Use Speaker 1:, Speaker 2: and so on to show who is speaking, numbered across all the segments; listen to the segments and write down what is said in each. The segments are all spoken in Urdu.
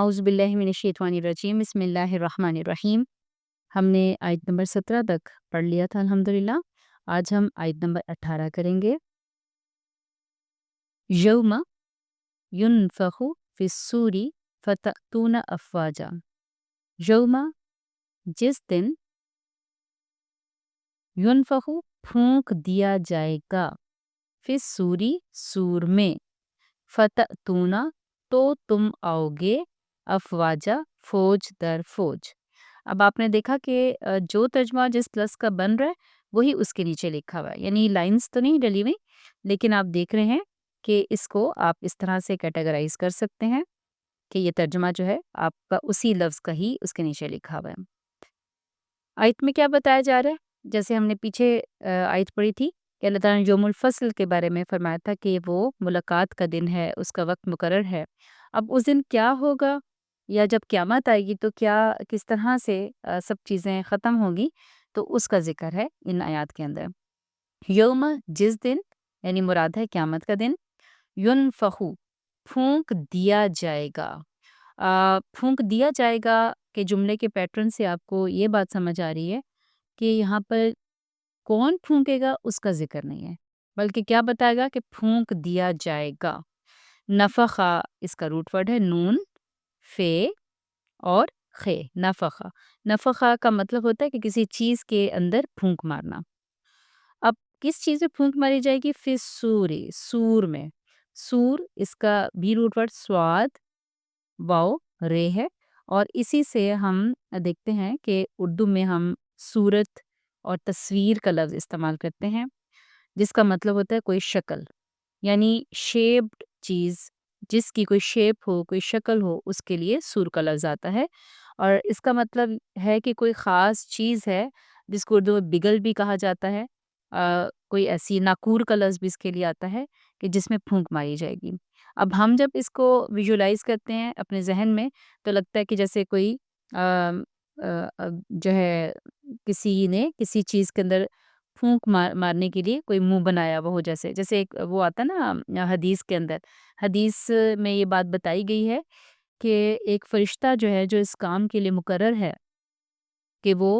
Speaker 1: اعوذ باللہ من الشیطان الرجیم بسم اللہ الرحمن الرحیم۔ ہم نے آیت نمبر 17 تک پڑھ لیا تھا الحمدللہ۔ آج ہم آیت نمبر 18 کریں گے۔ یوم ینفخ فی الصور فتأتون افواجا۔ یوم جس دن ینفخ پھونک دیا جائے گا، فی الصوری سور میں، فتأتون تو تم آؤ گے، افواجا فوج در فوج۔ اب آپ نے دیکھا کہ جو ترجمہ جس لفظ کا بن رہا ہے وہی اس کے نیچے لکھا ہوا ہے، یعنی لائنز تو نہیں ڈلی ہوئی، لیکن آپ دیکھ رہے ہیں کہ اس کو آپ اس طرح سے کیٹیگرائز کر سکتے ہیں کہ یہ ترجمہ جو ہے آپ کا اسی لفظ کا ہی اس کے نیچے لکھا ہوا ہے۔ آیت میں کیا بتایا جا رہا ہے؟ جیسے ہم نے پیچھے آیت پڑھی تھی کہ اللہ تعالیٰ نے یوم الفصل کے بارے میں فرمایا تھا کہ وہ ملاقات کا دن ہے، اس کا وقت مقرر ہے۔ اب اس دن کیا ہوگا، یا جب قیامت آئے گی تو کیا کس طرح سے سب چیزیں ختم ہوگی، تو اس کا ذکر ہے ان آیات کے اندر۔ یوم جس دن، یعنی مراد ہے قیامت کا دن، ینفخو پھونک دیا جائے گا۔ پھونک دیا جائے گا کہ جملے کے پیٹرن سے آپ کو یہ بات سمجھ آ رہی ہے کہ یہاں پر کون پھونکے گا اس کا ذکر نہیں ہے، بلکہ کیا بتائے گا کہ پھونک دیا جائے گا۔ نفخا اس کا روٹ ورڈ ہے نون، فے اور خے، نفخا۔ نفخا کا مطلب ہوتا ہے کہ کسی چیز کے اندر پھونک مارنا۔ اب کس چیز میں پھونک ماری جائے گی؟ فی سوری، سور میں۔ سور اس کا بھی روٹ ورڈ سواد واؤ رے ہے، اور اسی سے ہم دیکھتے ہیں کہ اردو میں ہم صورت اور تصویر کا لفظ استعمال کرتے ہیں، جس کا مطلب ہوتا ہے کوئی شکل، یعنی شیپڈ چیز، جس کی کوئی شیپ ہو، کوئی شکل ہو، اس کے لیے سور کا لفظ آتا ہے۔ اور اس کا مطلب ہے کہ کوئی خاص چیز ہے جس کو اردو میں بگل بھی کہا جاتا ہے۔ کوئی ایسی ناکور کا لفظ بھی اس کے لیے آتا ہے کہ جس میں پھونک ماری جائے گی۔ اب ہم جب اس کو ویژولائز کرتے ہیں اپنے ذہن میں تو لگتا ہے کہ جیسے کوئی جو ہے کسی نے کسی چیز کے اندر پھونک مارنے کے لیے کوئی منہ بنایا وہ ہو، جیسے ایک وہ آتا نا حدیث کے اندر۔ حدیث میں یہ بات بتائی گئی ہے کہ ایک فرشتہ جو ہے جو اس کام کے لیے مقرر ہے کہ وہ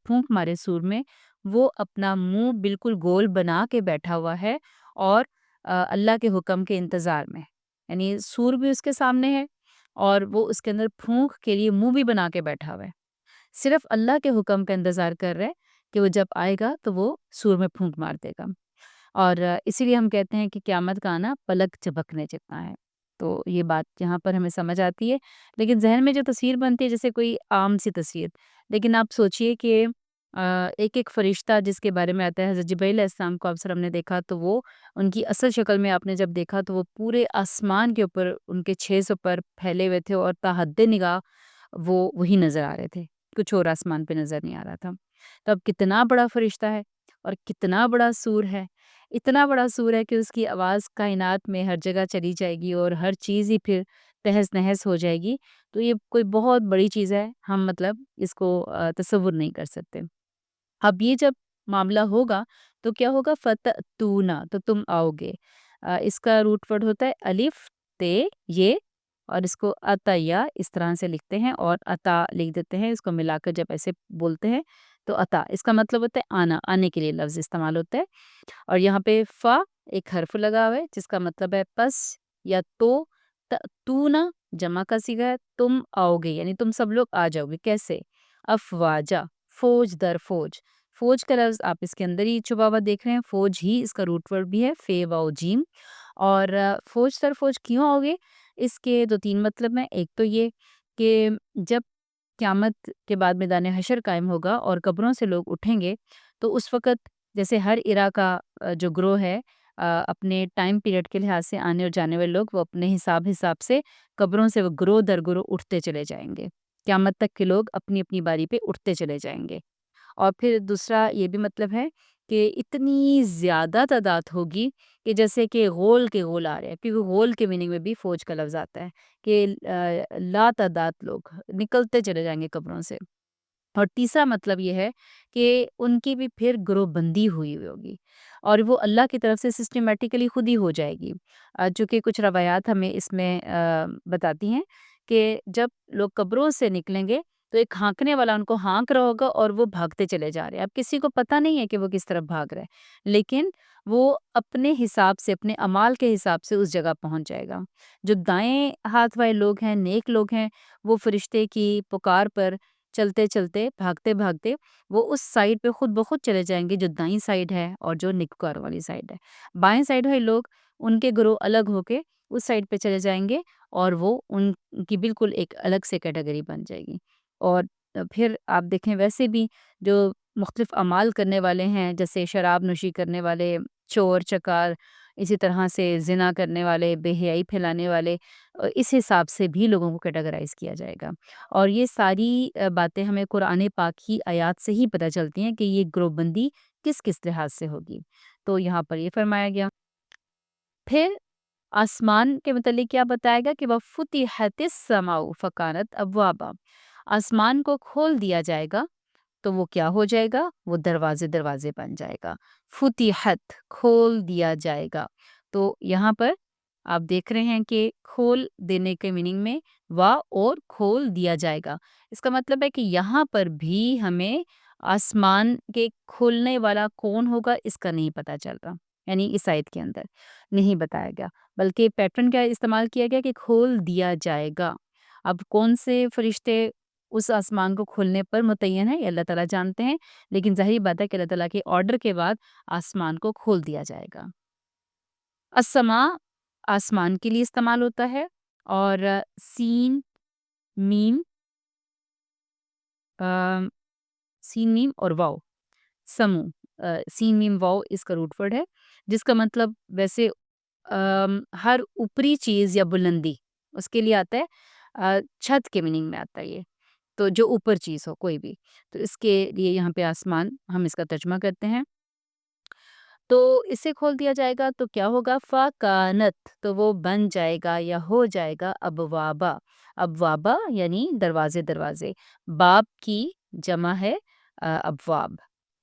Speaker 1: پھونک مارے سور میں، وہ اپنا منہ بالکل گول بنا کے بیٹھا ہوا ہے، اور اللہ کے حکم کے انتظار میں، یعنی سور بھی اس کے سامنے ہے اور وہ اس کے اندر پھونک کے لیے منہ بھی بنا کے بیٹھا ہوا ہے، صرف اللہ کے حکم کا انتظار کر رہے کہ وہ جب آئے گا تو وہ سور میں پھونک مار دے گا۔ اور اسی لیے ہم کہتے ہیں کہ قیامت کا آنا پلک جھپکنے جتنا ہے۔ تو یہ بات یہاں پر ہمیں سمجھ آتی ہے، لیکن ذہن میں جو تصویر بنتی ہے جیسے کوئی عام سی تصویر، لیکن آپ سوچئے کہ ایک ایک فرشتہ جس کے بارے میں آتا ہے، حضرت جبرائیل علیہ السلام کو آپ نے دیکھا تو وہ ان کی اصل شکل میں آپ نے جب دیکھا تو وہ پورے آسمان کے اوپر ان کے 600 پر پھیلے ہوئے تھے، اور تا حد نگاہ وہ وہی نظر آ رہے تھے، کچھ اور آسمان پہ نظر نہیں آ رہا تھا۔ تو اب کتنا بڑا فرشتہ ہے اور کتنا بڑا سور ہے، اتنا بڑا سور ہے کہ اس کی آواز کائنات میں ہر جگہ چلی جائے گی اور ہر چیز ہی پھر تہس نہس ہو جائے گی۔ تو یہ کوئی بہت بڑی چیز ہے، ہم اس کو تصور نہیں کر سکتے۔ اب یہ جب معاملہ ہوگا تو کیا ہوگا؟ فتأتونا تو تم آؤ گے۔ اس کا روٹ ورڈ ہوتا ہے الف تے یہ، اور اس کو عطیہ اس طرح سے لکھتے ہیں اور عطا لکھ دیتے ہیں، اس کو ملا کر جب ایسے بولتے ہیں تو عطا، اس کا مطلب ہوتا ہے آنا، آنے کے لیے لفظ استعمال ہوتا ہے۔ اور یہاں پہ فا ایک حرف لگا ہوا ہے جس کا مطلب ہے پس یا تو۔ تأتونا جمع کا صیغہ ہے، تم آؤ گے یعنی تم سب لوگ آ جاؤ گے۔ کیسے؟ افواجا، فوج در فوج۔ فوج کا لفظ آپ اس کے اندر ہی چھپا ہوا دیکھ رہے ہیں، فوج ہی اس کا روٹ ورڈ بھی ہے، فے واؤ جیم۔ اور فوج در فوج کیوں آؤ گے؟ اس کے دو تین مطلب ہیں۔ ایک تو یہ کہ جب قیامت کے بعد میدان حشر قائم ہوگا اور قبروں سے لوگ اٹھیں گے تو اس وقت جیسے ہر ایرا کا جو گروہ ہے، اپنے ٹائم پیریڈ کے لحاظ سے آنے اور جانے والے لوگ وہ اپنے حساب سے قبروں سے وہ گروہ در گروہ اٹھتے چلے جائیں گے، قیامت تک کے لوگ اپنی اپنی باری پہ اٹھتے چلے جائیں گے۔ اور پھر دوسرا یہ بھی مطلب ہے کہ اتنی زیادہ تعداد ہوگی کہ جیسے کہ غول کے غول آ رہے ہیں، کیونکہ غول کے میننگ میں بھی فوج کا لفظ آتا ہے کہ لا تعداد لوگ نکلتے چلے جائیں گے قبروں سے۔ اور تیسرا مطلب یہ ہے کہ ان کی بھی پھر گروہ بندی ہوئی ہوگی، اور وہ اللہ کی طرف سے سسٹمیٹیکلی خود ہی ہو جائے گی، چونکہ کچھ روایات ہمیں اس میں بتاتی ہیں کہ جب لوگ قبروں سے نکلیں گے تو ایک ہانکنے والا ان کو ہانک رہا ہوگا اور وہ بھاگتے چلے جا رہے ہیں۔ اب کسی کو پتہ نہیں ہے کہ وہ کس طرف بھاگ رہا ہے، لیکن وہ اپنے حساب سے، اپنے اعمال کے حساب سے اس جگہ پہنچ جائے گا۔ جو دائیں ہاتھ والے لوگ ہیں، نیک لوگ ہیں، وہ فرشتے کی پکار پر چلتے چلتے، بھاگتے بھاگتے وہ اس سائڈ پہ خود بخود چلے جائیں گے جو دائیں سائڈ ہے اور جو نیکوکار والی سائڈ ہے۔ بائیں سائڈ والے لوگ، ان کے گروہ الگ ہو کے اس سائڈ پہ چلے جائیں گے اور وہ ان کی بالکل ایک الگ سے کیٹیگری بن جائے گی۔ اور پھر آپ دیکھیں ویسے بھی جو مختلف اعمال کرنے والے ہیں، جیسے شراب نوشی کرنے والے، چور چکار، اسی طرح سے زنا کرنے والے، بے حیائی پھیلانے والے، اس حساب سے بھی لوگوں کو کیٹیگرائز کیا جائے گا۔ اور یہ ساری باتیں ہمیں قرآن پاک کی آیات سے ہی پتہ چلتی ہیں کہ یہ گروہ بندی کس کس لحاظ سے ہوگی۔ تو یہاں پر یہ فرمایا گیا۔ پھر آسمان کے متعلق کیا بتائے گا کہ وَفُتِحَتِ السَّمَاءُ فَكَانَتْ أَبْوَابًا، آسمان کو کھول دیا جائے گا تو وہ کیا ہو جائے گا؟ وہ دروازے دروازے بن جائے گا۔ فتحت، کھول دیا جائے گا۔ تو یہاں پر آپ دیکھ رہے ہیں کہ کھول دینے کے میننگ میں وا اور کھول دیا جائے گا، اس کا مطلب ہے کہ یہاں پر بھی ہمیں آسمان کے کھولنے والا کون ہوگا اس کا نہیں پتہ چل رہا، یعنی اس آیت کے اندر نہیں بتایا گیا، بلکہ پیٹرن کیا استعمال کیا گیا کہ کھول دیا جائے گا۔ اب کون سے فرشتے اس آسمان کو کھولنے پر متعین ہے یہ اللہ تعالیٰ جانتے ہیں، لیکن ظاہری بات ہے کہ اللہ تعالیٰ کے آرڈر کے بعد آسمان کو کھول دیا جائے گا۔ السماء آسمان کے لیے استعمال ہوتا ہے، اور سین میم سین میم اور واو، سمو، سین میم واو اس کا روٹ ورڈ ہے، جس کا مطلب ویسے ہر اوپری چیز یا بلندی اس کے لیے آتا ہے، چھت کے میننگ میں آتا ہے یہ، تو جو اوپر چیز ہو کوئی بھی، تو اس کے لیے یہاں پہ آسمان ہم اس کا ترجمہ کرتے ہیں۔ تو اسے کھول دیا جائے گا تو کیا ہوگا؟ فَكَانَتْ، تو وہ بن جائے گا یا ہو جائے گا ابوابا، ابوابا یعنی دروازے دروازے، باب کی جمع ہے ابواب،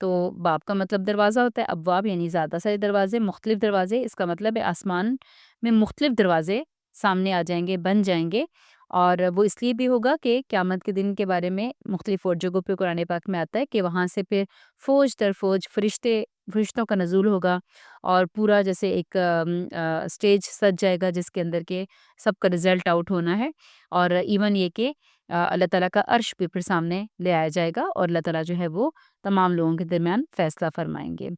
Speaker 1: تو باب کا مطلب دروازہ ہوتا ہے، ابواب یعنی زیادہ سارے دروازے، مختلف دروازے، اس کا مطلب ہے آسمان میں مختلف دروازے سامنے آ جائیں گے، بن جائیں گے، اور وہ اس لیے بھی ہوگا کہ قیامت کے دن کے بارے میں مختلف اور جگہوں پہ قرآن پاک میں آتا ہے کہ وہاں سے پھر فوج در فوج فرشتوں کا نزول ہوگا، اور پورا جیسے ایک اسٹیج سج جائے گا جس کے اندر کے سب کا رزلٹ آؤٹ ہونا ہے، اور ایون یہ کہ اللہ تعالیٰ کا عرش بھی پھر سامنے لے آیا جائے گا، اور اللہ تعالیٰ جو ہے وہ تمام لوگوں کے درمیان فیصلہ فرمائیں گے۔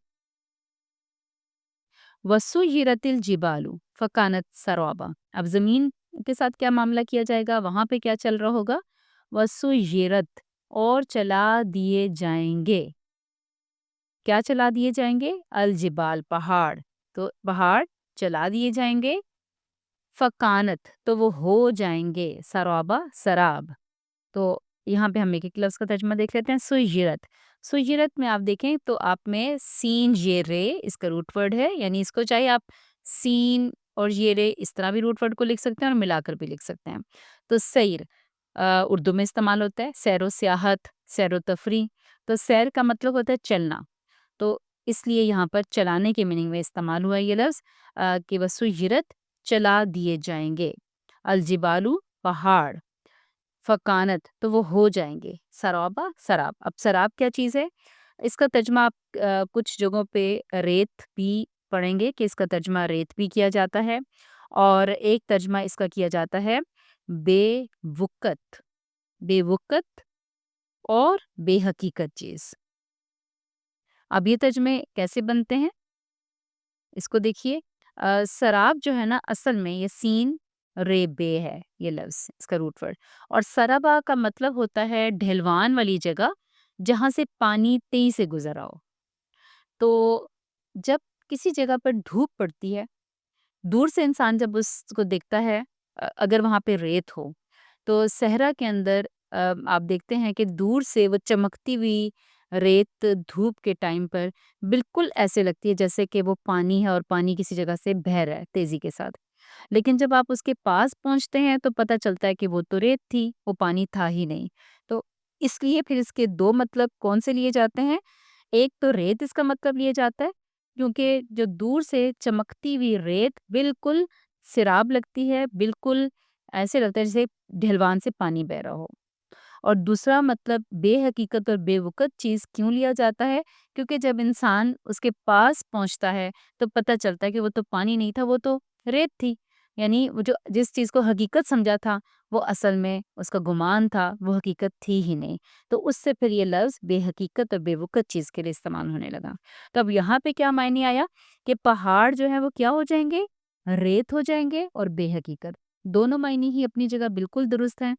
Speaker 1: وَسُيِّرَتِ الْجِبَالُ فَكَانَتْ سَرَابًا، اب زمین کے ساتھ کیا معاملہ کیا جائے گا، وہاں پہ کیا چل رہا ہوگا؟ وَسُيِّرَتْ، اور چلا دیے جائیں گے، کیا چلا دیے جائیں گے؟ الجبال، پہاڑ، تو پہاڑ چلا دیے جائیں گے، فکانت، تو وہ ہو جائیں گے، سرابا، سراب، تو یہاں پہ ہم ایک ایک لفظ کا ترجمہ دیکھ لیتے ہیں۔ سیرت، سیرت میں آپ دیکھیں تو آپ میں سین یہ رے اس کا روٹ ورڈ ہے، یعنی اس کو چاہے آپ سین اور یہ رے اس طرح بھی روٹ ورڈ کو لکھ سکتے ہیں اور ملا کر بھی لکھ سکتے ہیں۔ تو سیر اردو میں استعمال ہوتا ہے، سیر و سیاحت، سیر و تفریح، تو سیر کا مطلب ہوتا ہے چلنا، تو اس لیے یہاں پر چلانے کے میننگ میں استعمال ہوا یہ لفظ کہ وسیرت، چلا دیے جائیں گے، الجبالو، پہاڑ، فکانت، تو وہ ہو جائیں گے، سرابا، سراب، اب سراب کیا چیز ہے؟ اس کا ترجمہ آپ کچھ جگہوں پہ ریت بھی پڑھیں گے کہ اس کا ترجمہ ریت بھی کیا جاتا ہے، اور ایک ترجمہ اس کا کیا جاتا ہے بے وقت، بے وقت اور بے حقیقت چیز۔ اب یہ ترجمے کیسے بنتے ہیں اس کو دیکھیے، سراب جو ہے نا اصل میں یہ سین رے بے ہے یہ لفظ، اس کا روٹ ورڈ، اور سرابا کا مطلب ہوتا ہے ڈھلوان والی جگہ جہاں سے پانی تیزی سے گزرا ہو۔ تو جب کسی جگہ پر دھوپ پڑتی ہے، دور سے انسان جب اس کو دیکھتا ہے، اگر وہاں پہ ریت ہو تو صحرا کے اندر آپ دیکھتے ہیں کہ دور سے وہ چمکتی ہوئی ریت دھوپ کے ٹائم پر بالکل ایسے لگتی ہے جیسے کہ وہ پانی ہے اور پانی کسی جگہ سے بہہ رہا ہے تیزی کے ساتھ، لیکن جب آپ اس کے پاس پہنچتے ہیں تو پتہ چلتا ہے کہ وہ تو ریت تھی، وہ پانی تھا ہی نہیں۔ تو اس لیے پھر اس کے دو مطلب کون سے لیے جاتے ہیں؟ ایک تو ریت اس کا مطلب لیا جاتا ہے کیونکہ جو دور سے چمکتی ہوئی ریت بالکل سراب لگتی ہے، بالکل ایسے لگتا ہے جیسے ڈھلوان سے پانی بہہ رہا ہو۔ اور دوسرا مطلب بے حقیقت اور بے وقت چیز کیوں لیا جاتا ہے؟ کیونکہ جب انسان اس کے پاس پہنچتا ہے تو پتہ چلتا ہے کہ وہ تو پانی نہیں تھا، وہ تو ریت تھی۔ یعنی وہ جو جس چیز کو حقیقت سمجھا تھا وہ اصل میں اس کا گمان تھا، وہ حقیقت تھی ہی نہیں۔ تو اس سے پھر یہ لفظ بے حقیقت اور بے وقت چیز کے لیے استعمال ہونے لگا۔ تو اب یہاں پہ کیا معنی آیا کہ پہاڑ جو ہے وہ کیا ہو جائیں گے؟ ریت ہو جائیں گے اور بے حقیقت۔ دونوں معنی ہی اپنی جگہ بالکل درست ہیں،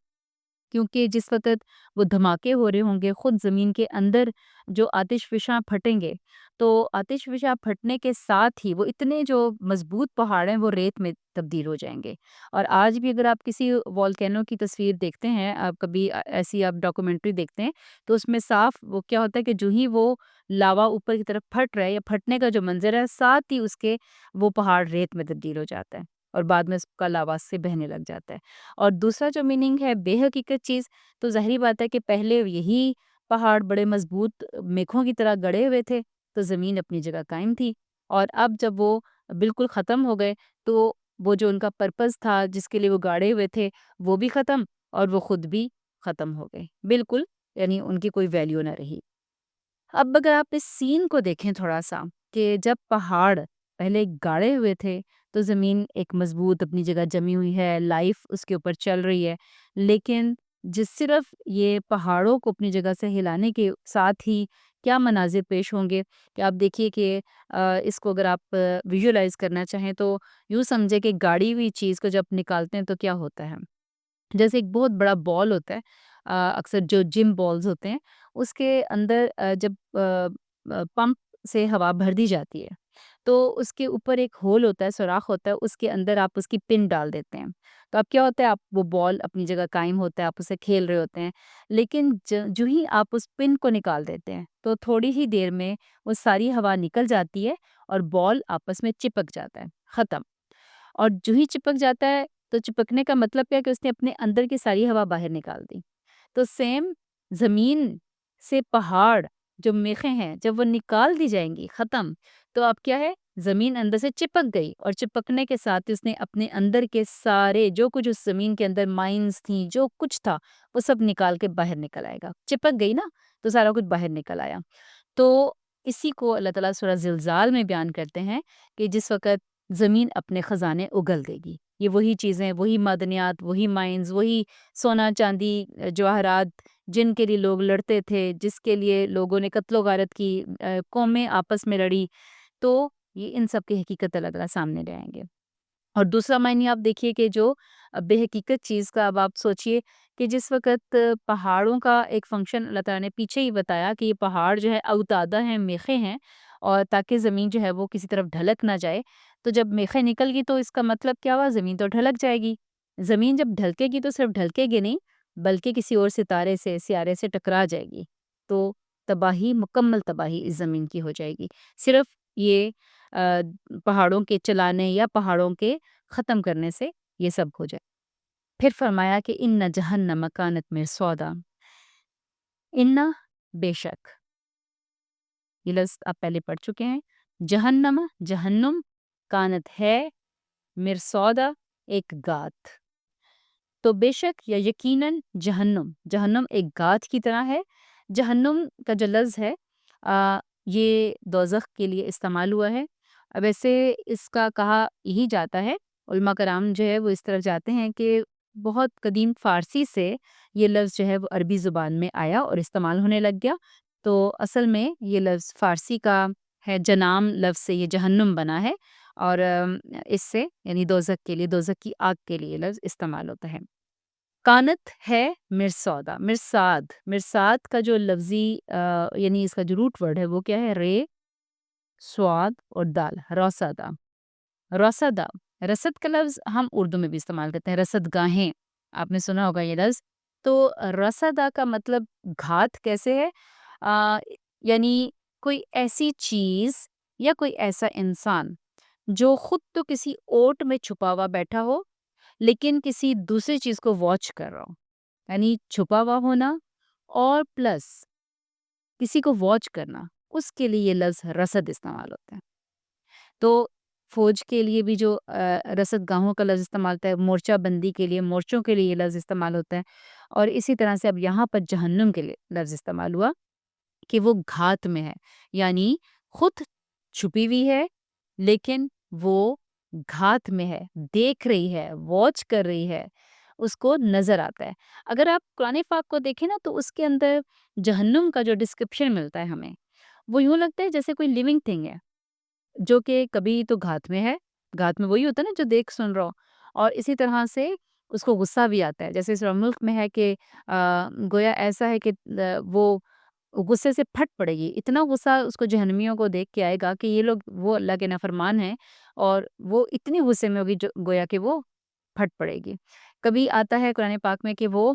Speaker 1: کیونکہ جس وقت وہ دھماکے ہو رہے ہوں گے خود زمین کے اندر، جو آتش فشاں پھٹیں گے، تو آتش فشاں پھٹنے کے ساتھ ہی وہ اتنے جو مضبوط پہاڑ ہیں وہ ریت میں تبدیل ہو جائیں گے۔ اور آج بھی اگر آپ کسی والکینو کی تصویر دیکھتے ہیں، آپ کبھی ایسی آپ ڈاکومنٹری دیکھتے ہیں، تو اس میں صاف وہ کیا ہوتا ہے کہ جو ہی وہ لاوا اوپر کی طرف پھٹ رہا ہے یا پھٹنے کا جو منظر ہے، ساتھ ہی اس کے وہ پہاڑ ریت میں تبدیل ہو جاتا ہے اور بعد میں اس کا لاوا سے بہنے لگ جاتا ہے۔ اور دوسرا جو میننگ ہے بے حقیقت چیز، تو ظاہری بات ہے کہ پہلے یہی پہاڑ بڑے مضبوط میخوں کی طرح گڑے ہوئے تھے، تو زمین اپنی جگہ قائم تھی۔ اور اب جب وہ بالکل ختم ہو گئے تو وہ جو ان کا پرپز تھا جس کے لیے وہ گاڑے ہوئے تھے وہ بھی ختم، اور وہ خود بھی ختم ہو گئے بالکل، یعنی ان کی کوئی ویلیو نہ رہی۔ اب اگر آپ اس سین کو دیکھیں تھوڑا سا، کہ جب پہاڑ پہلے گاڑے ہوئے تھے تو زمین ایک مضبوط اپنی جگہ جمی ہوئی ہے، لائف اس کے اوپر چل رہی ہے، لیکن جس صرف یہ پہاڑوں کو اپنی جگہ سے ہلانے کے ساتھ ہی کیا مناظر پیش ہوں گے کہ آپ دیکھیے کہ اس کو اگر آپ ویژولائز کرنا چاہیں تو یوں سمجھے کہ گاڑی ہوئی چیز کو جب نکالتے ہیں تو کیا ہوتا ہے، جیسے ایک بہت بڑا بال ہوتا ہے، اکثر جو جم بالز ہوتے ہیں اس کے اندر جب پمپ سے ہوا بھر دی جاتی ہے تو اس کے اوپر ایک ہول ہوتا ہے، سوراخ ہوتا ہے، اس کے اندر آپ اس کی پن ڈال دیتے ہیں، تو اب کیا ہوتا ہے، آپ وہ بال اپنی جگہ قائم ہوتا ہے، آپ اسے کھیل رہے ہوتے ہیں، لیکن جو ہی آپ اس پن کو نکال دیتے ہیں تو تھوڑی ہی دیر میں وہ ساری ہوا نکل جاتی ہے اور بال آپس میں چپک جاتا ہے، ختم۔ اور جو ہی چپک جاتا ہے تو چپکنے کا مطلب کیا کہ اس نے اپنے اندر کی ساری ہوا باہر نکال دی۔ تو سیم زمین سے پہاڑ جو میخیں ہیں جب وہ نکال دی جائیں گی ختم، تو اب کیا ہے، زمین اندر سے چپک گئی، اور چپکنے کے ساتھ اس نے اپنے اندر کے سارے جو کچھ اس زمین کے اندر مائنز تھیں، جو کچھ تھا وہ سب نکال کے باہر نکل آئے گا، چپک گئی نا، تو سارا کچھ باہر نکل آیا۔ تو اسی کو اللہ تعالیٰ سورہ زلزال میں بیان کرتے ہیں کہ جس وقت زمین اپنے خزانے اگل دے گی، یہ وہی چیزیں، وہی معدنیات، وہی مائنز، وہی سونا چاندی، جواہرات، جن کے لیے لوگ لڑتے تھے، جس کے لیے لوگوں نے قتل و غارت کی، قومیں آپس میں لڑی، تو یہ ان سب کی حقیقت اللہ تعالیٰ سامنے لے آئیں گے۔ اور دوسرا معنی آپ دیکھیے کہ جو بے حقیقت چیز کا، اب آپ سوچئے کہ جس وقت پہاڑوں کا ایک فنکشن اللہ تعالیٰ نے پیچھے ہی بتایا کہ یہ پہاڑ جو ہے اوتادہ ہیں، میخیں ہیں، اور تاکہ زمین جو ہے وہ کسی طرف ڈھلک نہ جائے، تو جب میخیں نکل گی تو اس کا مطلب کیا ہوا، زمین تو ڈھلک جائے گی۔ زمین جب ڈھلکے گی تو صرف ڈھلکے گی نہیں، بلکہ کسی اور ستارے سے، سیارے سے ٹکرا جائے گی، تو تباہی، مکمل تباہی اس زمین کی ہو جائے گی، صرف یہ آ، پہاڑوں کے چلانے یا پہاڑوں کے ختم کرنے سے یہ سب ہو جائے۔ پھر فرمایا کہ ان جہنم کانت مرصادا، ان بے شک، یہ لفظ آپ پہلے پڑھ چکے ہیں، جہنم، جہنم، کانت ہے، مرصادا، ایک گات، تو بے شک یا یقیناً جہنم، جہنم ایک گات کی طرح ہے۔ جہنم کا جو لفظ ہے یہ دوزخ کے لیے استعمال ہوا ہے۔ اب ایسے اس کا کہا یہی جاتا ہے، علماء کرام جو ہے وہ اس طرف جاتے ہیں کہ بہت قدیم فارسی سے یہ لفظ جو ہے وہ عربی زبان میں آیا اور استعمال ہونے لگ گیا، تو اصل میں یہ لفظ فارسی کا ہے، جنام لفظ سے یہ جہنم بنا ہے، اور اس سے یعنی دوزخ کے لیے، دوزخ کی آگ کے لیے یہ لفظ استعمال ہوتا ہے۔ کانت ہے مرصادا، مرصاد، مرصاد کا جو لفظی یعنی اس کا جو روٹ ورڈ ہے وہ کیا ہے، رے، سواد اور دال، روسادا، روسادا، رسد کا لفظ ہم اردو میں بھی استعمال کرتے ہیں، رسد گاہیں، آپ نے سنا ہوگا یہ لفظ، تو رسدا کا مطلب گھات کیسے ہے، آ، یعنی کوئی ایسی چیز یا کوئی ایسا انسان جو خود تو کسی اوٹ میں چھپا ہوا بیٹھا ہو لیکن کسی دوسری چیز کو واچ کر رہا ہو، یعنی چھپا ہوا ہونا اور پلس کسی کو واچ کرنا، اس کے لیے یہ لفظ رسد استعمال ہوتا ہے۔ تو فوج کے لیے بھی جو رسد گاہوں کا لفظ استعمال ہوتا ہے، مورچہ بندی کے لیے، مورچوں کے لیے یہ لفظ استعمال ہوتا ہے، اور اسی طرح سے اب یہاں پر جہنم کے لیے لفظ استعمال ہوا کہ وہ گھات میں ہے، یعنی خود چھپی ہوئی ہے لیکن وہ گھات میں ہے، دیکھ رہی ہے، واچ کر رہی ہے، اس کو نظر آتا ہے۔ اگر آپ قرآن پاک کو دیکھیں نا تو اس کے اندر جہنم کا جو ڈسکرپشن ملتا ہے ہمیں، وہ یوں لگتا ہے جیسے کوئی لیونگ تھنگ ہے جو کہ کبھی تو گھات میں ہے، گھات میں وہی ہوتا ہے نا جو دیکھ سن رہا ہو، اور اسی طرح سے اس کو غصہ بھی آتا ہے، جیسے سورہ ملک میں ہے کہ گویا ایسا ہے کہ وہ غصے سے پھٹ پڑے گی، اتنا غصہ اس کو جہنمیوں کو دیکھ کے آئے گا کہ یہ لوگ وہ اللہ کے نافرمان ہیں، اور وہ اتنی غصے میں ہوگی جو گویا کہ وہ پھٹ پڑے گی۔ کبھی آتا ہے قرآن پاک میں کہ وہ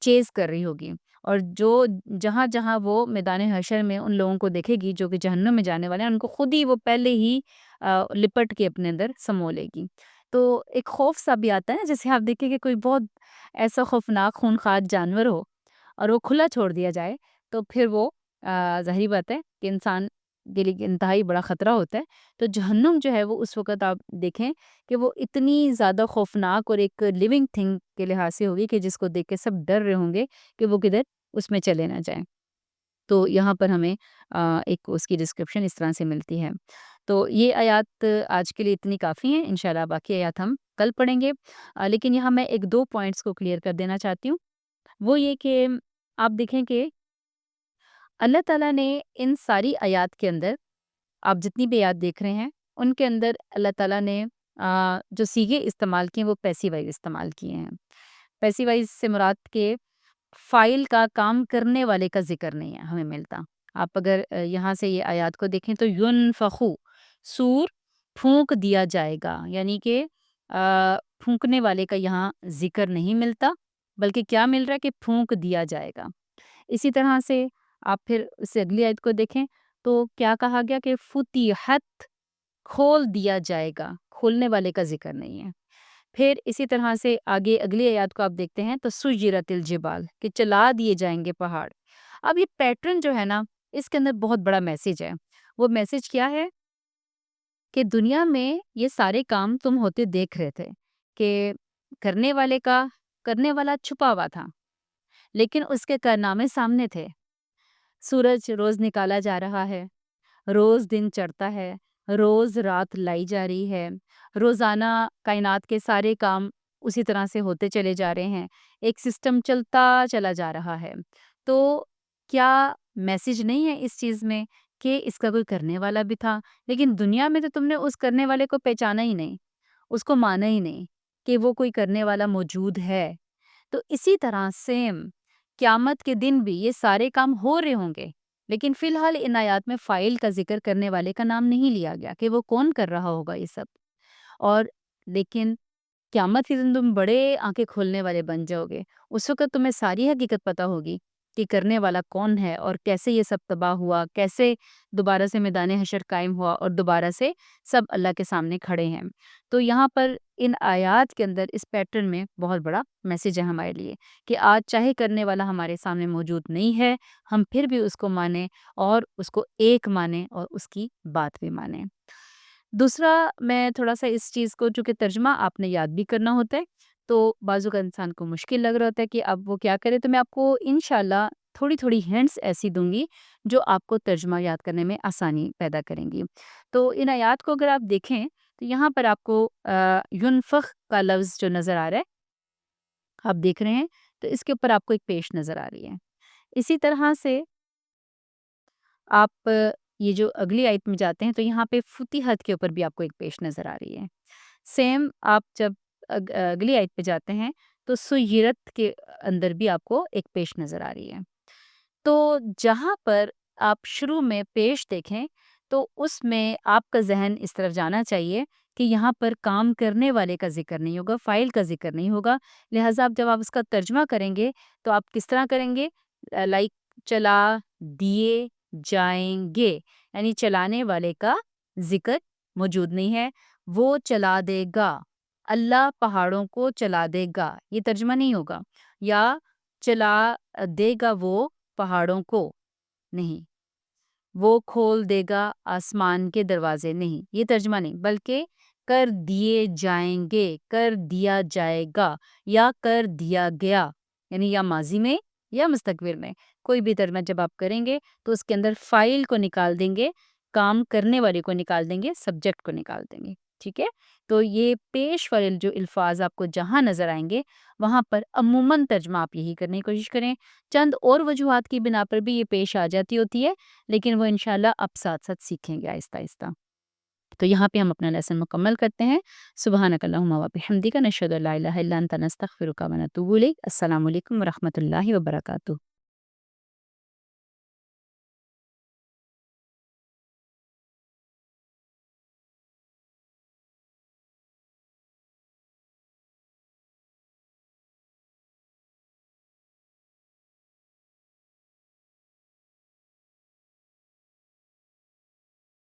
Speaker 1: چیز کر رہی ہوگی، اور جو جہاں جہاں وہ میدان حشر میں ان لوگوں کو دیکھے گی جو کہ جہنم میں جانے والے ہیں، ان کو خود ہی وہ پہلے ہی لپٹ کے اپنے اندر سمو لے گی۔ تو ایک خوف سا بھی آتا ہے نا، جیسے آپ دیکھیں کہ کوئی بہت ایسا خوفناک خونخوار جانور ہو اور وہ کھلا چھوڑ دیا جائے، تو پھر وہ ظاہری بات ہے کہ انسان کے لیے انتہائی بڑا خطرہ ہوتا ہے۔ تو جہنم جو ہے وہ اس وقت آپ دیکھیں کہ وہ اتنی زیادہ خوفناک اور ایک لیونگ تھنگ کے لحاظ سے ہوگی کہ جس کو دیکھ کے سب ڈر رہے ہوں گے کہ وہ کدھر اس میں چلے نہ جائیں۔ تو یہاں پر ہمیں ایک اس کی ڈسکرپشن اس طرح سے ملتی ہے۔ تو یہ آیات آج کے لیے اتنی کافی ہیں، انشاءاللہ باقی آیات ہم کل پڑھیں گے۔ لیکن یہاں میں ایک دو پوائنٹس کو کلیئر کر دینا چاہتی ہوں۔ وہ یہ کہ آپ دیکھیں کہ اللہ تعالیٰ نے ان ساری آیات کے اندر، آپ جتنی بھی آیات دیکھ رہے ہیں ان کے اندر اللہ تعالیٰ نے جو صیغے استعمال کیے ہیں وہ پیسیو وائز استعمال کیے ہیں۔ پیسیو وائز سے مراد کے فائل کا، کام کرنے والے کا ذکر نہیں ہے ہمیں ملتا۔ آپ اگر یہاں سے یہ آیات کو دیکھیں تو ینفخو، سور پھونک دیا جائے گا، یعنی کہ پھونکنے والے کا یہاں ذکر نہیں ملتا، بلکہ کیا مل رہا ہے کہ پھونک دیا جائے گا۔ اسی طرح سے آپ پھر اس سے اگلی آیت کو دیکھیں تو کیا کہا گیا کہ فتحت، کھول دیا جائے گا، کھولنے والے کا ذکر نہیں ہے۔ پھر اسی طرح سے آگے اگلی آیات کو آپ دیکھتے ہیں تو سجرت الجبال، کہ چلا دیے جائیں گے پہاڑ۔ اب یہ پیٹرن جو ہے نا، اس کے اندر بہت بڑا میسج ہے۔ وہ میسج کیا ہے کہ دنیا میں یہ سارے کام تم ہوتے دیکھ رہے تھے کہ کرنے والے کا، کرنے والا چھپا ہوا تھا لیکن اس کے کارنامے سامنے تھے۔ سورج روز نکالا جا رہا ہے، روز دن چڑھتا ہے، روز رات لائی جا رہی ہے، روزانہ کائنات کے سارے کام اسی طرح سے ہوتے چلے جا رہے ہیں، ایک سسٹم چلتا چلا جا رہا ہے۔ تو کیا میسج نہیں ہے اس چیز میں کہ اس کا کوئی کرنے والا بھی تھا؟ لیکن دنیا میں تو تم نے اس کرنے والے کو پہچانا ہی نہیں، اس کو مانا ہی نہیں کہ وہ کوئی کرنے والا موجود ہے۔ تو اسی طرح سیم قیامت کے دن بھی یہ سارے کام ہو رہے ہوں گے، لیکن فی الحال ان آیات میں فائل کا ذکر کرنے والے کا نام نہیں لیا گیا کہ وہ کون کر رہا ہوگا یہ سب۔ اور لیکن قیامت کے دن تم بڑے آنکھیں کھولنے والے بن جاؤ گے، اس وقت تمہیں ساری حقیقت پتہ ہوگی کہ کرنے والا کون ہے اور کیسے یہ سب تباہ ہوا، کیسے دوبارہ سے میدان حشر قائم ہوا اور دوبارہ سے سب اللہ کے سامنے کھڑے ہیں۔ تو یہاں پر ان آیات کے اندر اس پیٹرن میں بہت بڑا میسج ہے ہمارے لیے کہ آج چاہے کرنے والا ہمارے سامنے موجود نہیں ہے، ہم پھر بھی اس کو مانیں اور اس کو ایک مانیں اور اس کی بات بھی مانیں۔ دوسرا، میں تھوڑا سا اس چیز کو، چونکہ ترجمہ آپ نے یاد بھی کرنا ہوتا ہے تو بعضوں کا انسان کو مشکل لگ رہا ہوتا ہے کہ اب وہ کیا کرے، تو میں آپ کو انشاءاللہ تھوڑی تھوڑی ہنٹس ایسی دوں گی جو آپ کو ترجمہ یاد کرنے میں آسانی پیدا کریں گی۔ تو ان آیات کو اگر آپ دیکھیں تو یہاں پر آپ کو ینفخ کا لفظ جو نظر آ رہا ہے، آپ دیکھ رہے ہیں، تو اس کے اوپر آپ کو ایک پیش نظر آ رہی ہے۔ اسی طرح سے آپ یہ جو اگلی آیت میں جاتے ہیں تو یہاں پہ فتحت کے اوپر بھی آپ کو ایک پیش نظر آ رہی ہے۔ سیم آپ جب اگلی آیت پہ جاتے ہیں تو سیرت کے اندر بھی آپ کو ایک پیش نظر آ رہی ہے۔ تو جہاں پر آپ شروع میں پیش دیکھیں تو اس میں آپ کا ذہن اس طرف جانا چاہیے کہ یہاں پر کام کرنے والے کا ذکر نہیں ہوگا، فائل کا ذکر نہیں ہوگا، لہٰذا آپ جب آپ اس کا ترجمہ کریں گے تو آپ کس طرح کریں گے؟ لائک چلا دیے جائیں گے، یعنی چلانے والے کا ذکر موجود نہیں ہے، وہ چلا دے گا، اللہ پہاڑوں کو چلا دے گا، یہ ترجمہ نہیں ہوگا، یا چلا دے گا وہ پہاڑوں کو، نہیں، وہ کھول دے گا آسمان کے دروازے، نہیں، یہ ترجمہ نہیں، بلکہ کر دیے جائیں گے، کر دیا جائے گا یا کر دیا گیا، یعنی یا ماضی میں یا مستقبل میں کوئی بھی ترجمہ جب آپ کریں گے تو اس کے اندر فاعل کو نکال دیں گے، کام کرنے والے کو نکال دیں گے، سبجیکٹ کو نکال دیں گے، ٹھیک ہے؟ تو یہ پیش والے جو الفاظ آپ کو جہاں نظر آئیں گے وہاں پر عموماً ترجمہ آپ یہی کرنے کی کوشش کریں۔ چند اور وجوہات کی بنا پر بھی یہ پیش آ جاتی ہوتی ہے، لیکن وہ انشاءاللہ آپ ساتھ ساتھ سیکھیں گے آہستہ آہستہ۔ تو یہاں پہ ہم اپنا لیسن مکمل کرتے ہیں۔ سبحانک اللہم و بحمدک، نشہد ان لا الہ الا انت، نستغفرک و نتوب الیک۔ السلام علیکم و رحمۃ اللہ وبرکاتہ۔